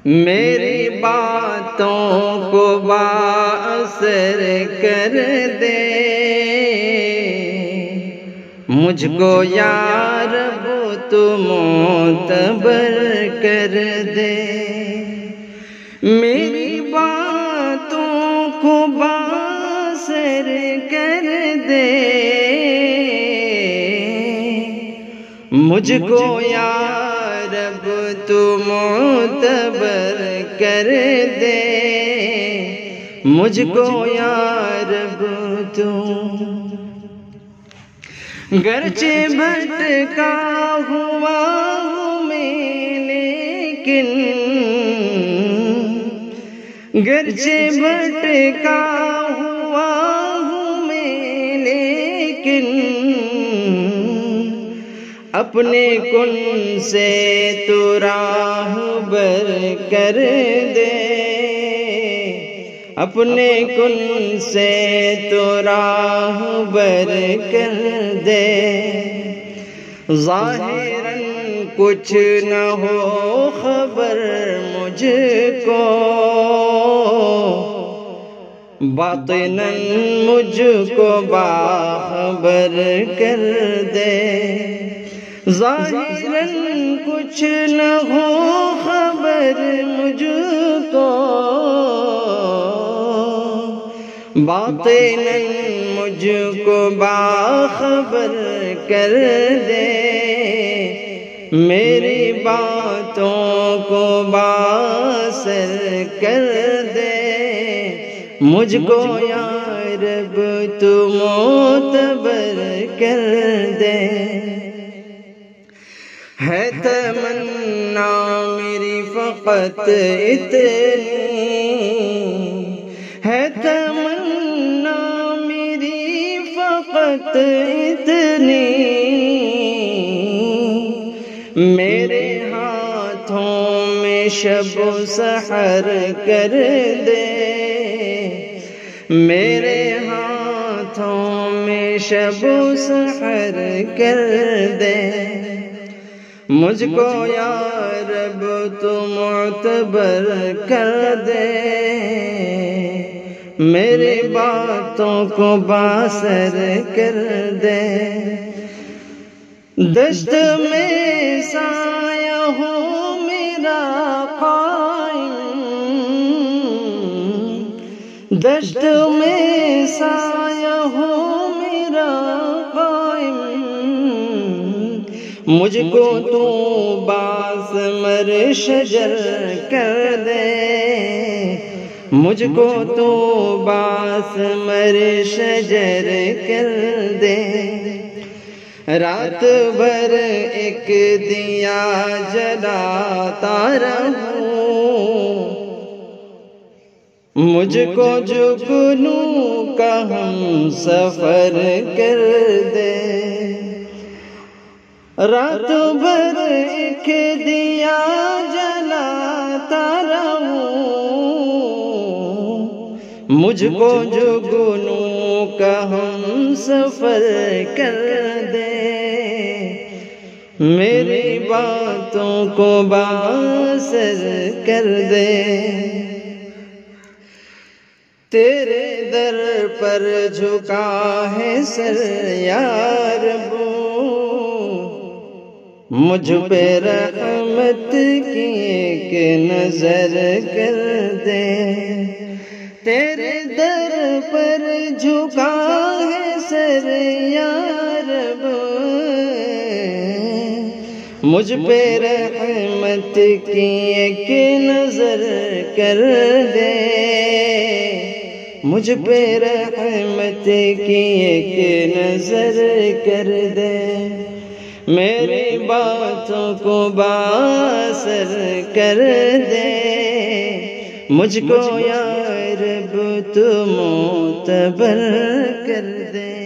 میری باتوں کو بااثر کر دے، مجھ کو یا رب تو معتبر کر دے۔ میری باتوں کو بااثر کر دے، مجھ کو یا رب تو معتبر کر دے، مجھ کو یا رب تو۔ گرچہ بھٹکا ہوا ہوں میں لیکن، گرچہ بھٹکا ہوا ہوں میں لیکن، اپنے کن سے تو راہ بر کر دے، اپنے کن سے تو راہ بر کر دے۔ ظاہراً کچھ نہ ہو خبر مجھ کو، باطناً مجھ کو باخبر کر دے۔ ظاہراً کچھ نہ ہو خبر مجھ کو، باطناً مجھ کو باخبر کر دے۔ میری باتوں کو بااثر کر دے، مجھ کو یا رب تو معتبر کر دے۔ ہے تمنا میری فقط اتنی، ہے تمنا میری فقط اتنی، میرے ہاتھوں میں شب و سحر کر دے، میرے ہاتھوں میں شب و سحر کر دے۔ مجھ کو یا رب تو معتبر کر دے، میری باتوں کو بااثر کر دے۔ دشت میں سایہ ہو میرا قائم، دشت میں سایہ ہو میرا قائم، مجھ کو تو باثمر شجر کر دے، مجھ کو تو باثمر شجر کر دے۔ رات بھر ایک دیا جلاتا رہوں، مجھ کو جگنوں کا ہم سفر کر دے۔ رات بھر ایک دیا جلاتا رہوں، مجھ کو جگنوں کا ہم سفر کر دے۔ میری باتوں کو بااثر کر دے۔ تیرے در پر جھکا ہے سر یا رب، مجھ پہ رحمت کی ایک نظر کر دے۔ تیرے در پر جھکا ہے سر یا رب، مجھ پہ رحمت کی ایک نظر کر دے، مجھ پہ رحمت کی ایک نظر کر دے۔ میری باتوں کو بااثر کر دے، مجھ کو یا رب تو معتبر کر دے۔